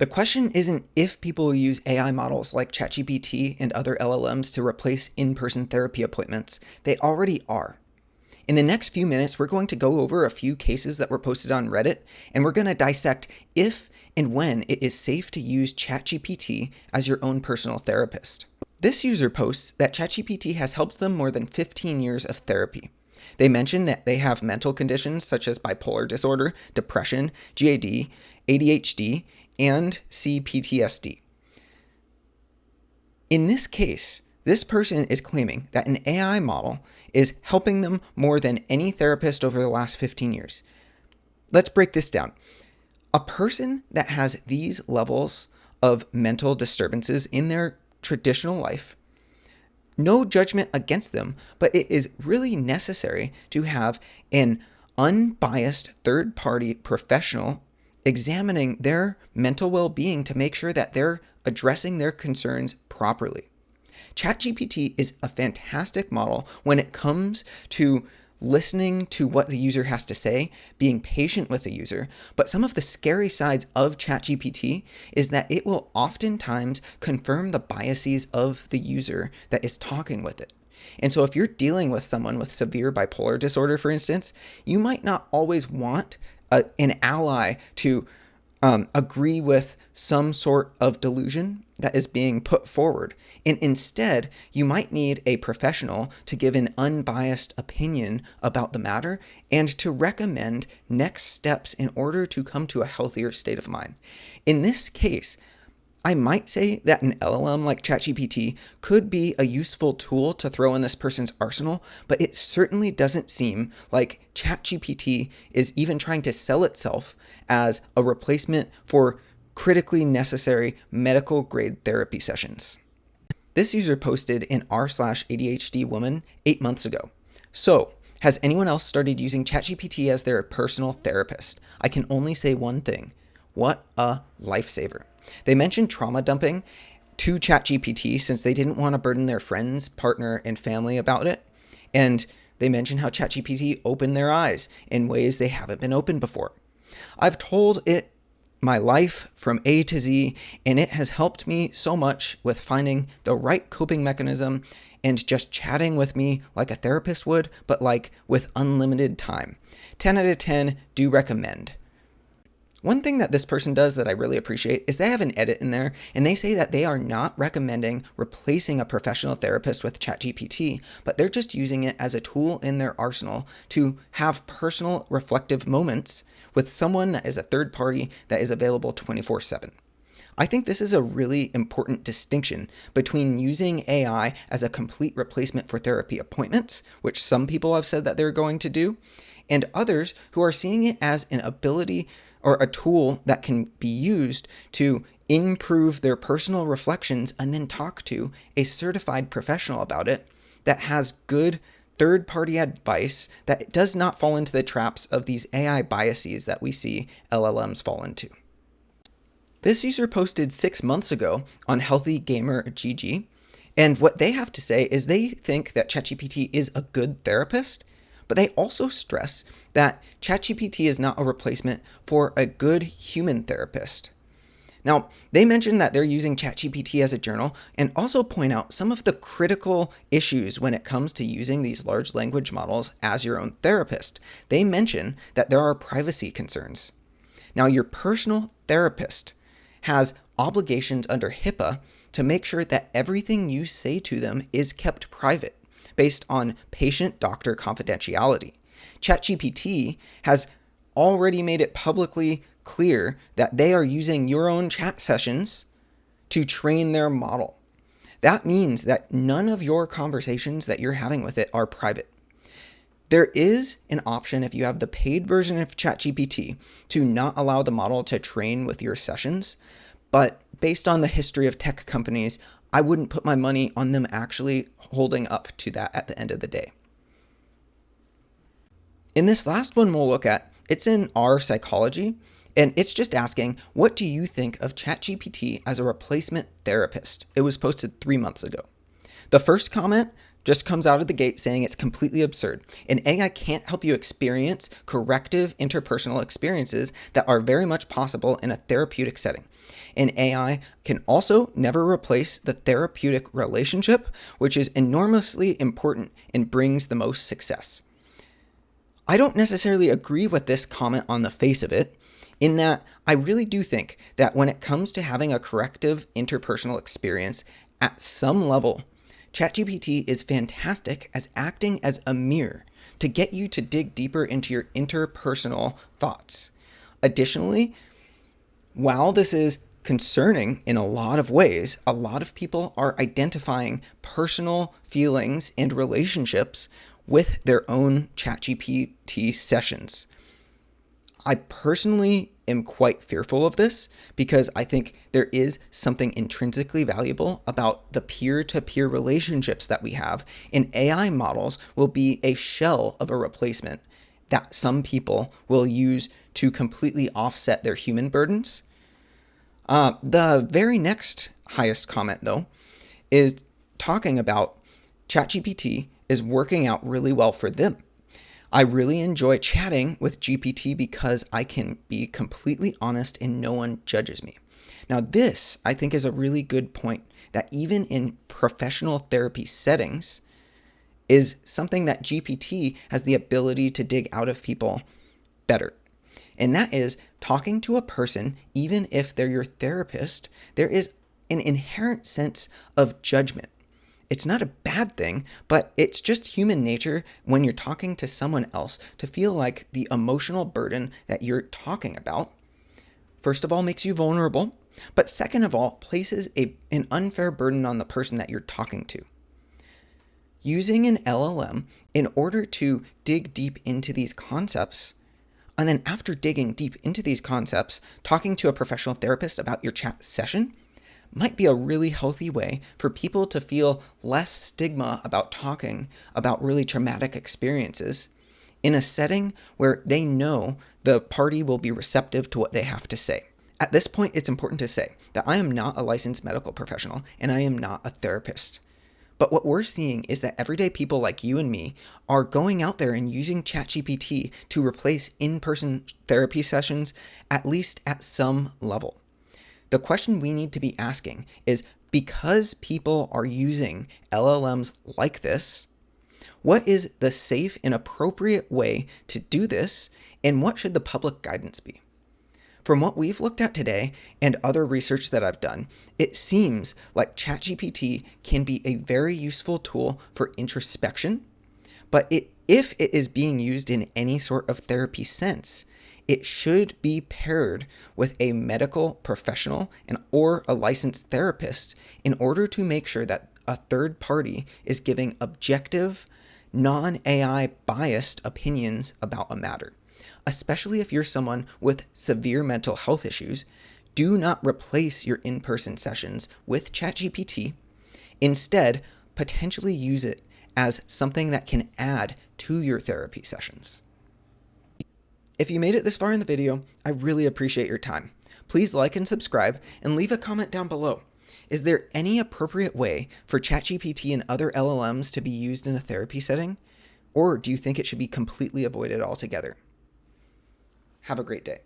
The question isn't if people use AI models like ChatGPT and other LLMs to replace in-person therapy appointments. They already are. In the next few minutes, we're going to go over a few cases that were posted on Reddit, and we're going to dissect if and when it is safe to use ChatGPT as your own personal therapist. This user posts that ChatGPT has helped them more than 15 years of therapy. They mention that they have mental conditions such as bipolar disorder, depression, GAD, ADHD, and C-PTSD. In this case, this person is claiming that an AI model is helping them more than any therapist over the last 15 years. Let's break this down. A person that has these levels of mental disturbances in their traditional life, no judgment against them, but it is really necessary to have an unbiased third-party professional examining their mental well-being to make sure that they're addressing their concerns properly. ChatGPT is a fantastic model when it comes to listening to what the user has to say, being patient with the user, but some of the scary sides of ChatGPT is that it will oftentimes confirm the biases of the user that is talking with it. And so if you're dealing with someone with severe bipolar disorder, for instance, you might not always want an ally to agree with some sort of delusion that is being put forward. And instead, you might need a professional to give an unbiased opinion about the matter and to recommend next steps in order to come to a healthier state of mind. In this case, I might say that an LLM like ChatGPT could be a useful tool to throw in this person's arsenal, but it certainly doesn't seem like ChatGPT is even trying to sell itself as a replacement for critically necessary medical grade therapy sessions. This user posted in r/ADHD woman 8 months ago. So, has anyone else started using ChatGPT as their personal therapist? I can only say one thing. What a lifesaver. They mentioned trauma dumping to ChatGPT since they didn't want to burden their friends, partner, and family about it. And they mentioned how ChatGPT opened their eyes in ways they haven't been opened before. I've told it my life from A to Z, and it has helped me so much with finding the right coping mechanism and just chatting with me like a therapist would, but like with unlimited time. 10 out of 10, do recommend. One thing that this person does that I really appreciate is they have an edit in there, and they say that they are not recommending replacing a professional therapist with ChatGPT, but they're just using it as a tool in their arsenal to have personal reflective moments with someone that is a third party that is available 24/7. I think this is a really important distinction between using AI as a complete replacement for therapy appointments, which some people have said that they're going to do, and others who are seeing it as an ability or a tool that can be used to improve their personal reflections and then talk to a certified professional about it that has good third-party advice that does not fall into the traps of these AI biases that we see LLMs fall into. This user posted 6 months ago on Healthy Gamer GG, and what they have to say is they think that ChatGPT is a good therapist, but they also stress that ChatGPT is not a replacement for a good human therapist. Now, they mention that they're using ChatGPT as a journal and also point out some of the critical issues when it comes to using these large language models as your own therapist. They mention that there are privacy concerns. Now, your personal therapist has obligations under HIPAA to make sure that everything you say to them is kept private, based on patient-doctor confidentiality. ChatGPT has already made it publicly clear that they are using your own chat sessions to train their model. That means that none of your conversations that you're having with it are private. There is an option if you have the paid version of ChatGPT to not allow the model to train with your sessions, but based on the history of tech companies, I wouldn't put my money on them actually holding up to that at the end of the day. In this last one we'll look at, it's in R Psychology, and it's just asking, what do you think of ChatGPT as a replacement therapist? It was posted 3 months ago. The first comment just comes out of the gate saying it's completely absurd. An AI can't help you experience corrective interpersonal experiences that are very much possible in a therapeutic setting. An AI can also never replace the therapeutic relationship, which is enormously important and brings the most success. I don't necessarily agree with this comment on the face of it, in that I really do think that when it comes to having a corrective interpersonal experience at some level, ChatGPT is fantastic as acting as a mirror to get you to dig deeper into your interpersonal thoughts. Additionally, while this is concerning in a lot of ways, a lot of people are identifying personal feelings and relationships with their own ChatGPT sessions. I personally am quite fearful of this because I think there is something intrinsically valuable about the peer-to-peer relationships that we have, and AI models will be a shell of a replacement that some people will use to completely offset their human burdens. The very next highest comment, though, is talking about ChatGPT is working out really well for them. I really enjoy chatting with GPT because I can be completely honest and no one judges me. Now, this, I think, is a really good point that even in professional therapy settings is something that GPT has the ability to dig out of people better. And that is talking to a person, even if they're your therapist, there is an inherent sense of judgment. It's not a bad thing, but it's just human nature when you're talking to someone else to feel like the emotional burden that you're talking about, first of all, makes you vulnerable, but second of all, places an unfair burden on the person that you're talking to. Using an LLM in order to dig deep into these concepts, and then after digging deep into these concepts, talking to a professional therapist about your chat session might be a really healthy way for people to feel less stigma about talking about really traumatic experiences in a setting where they know the party will be receptive to what they have to say. At this point, it's important to say that I am not a licensed medical professional and I am not a therapist. But what we're seeing is that everyday people like you and me are going out there and using ChatGPT to replace in-person therapy sessions, at least at some level. The question we need to be asking is, because people are using LLMs like this, what is the safe and appropriate way to do this, and what should the public guidance be? From what we've looked at today and other research that I've done, it seems like ChatGPT can be a very useful tool for introspection, but if it is being used in any sort of therapy sense, it should be paired with a medical professional or a licensed therapist in order to make sure that a third party is giving objective, non-AI biased opinions about a matter. Especially if you're someone with severe mental health issues, do not replace your in-person sessions with ChatGPT. Instead, potentially use it as something that can add to your therapy sessions. If you made it this far in the video, I really appreciate your time. Please like and subscribe and leave a comment down below. Is there any appropriate way for ChatGPT and other LLMs to be used in a therapy setting? Or do you think it should be completely avoided altogether? Have a great day.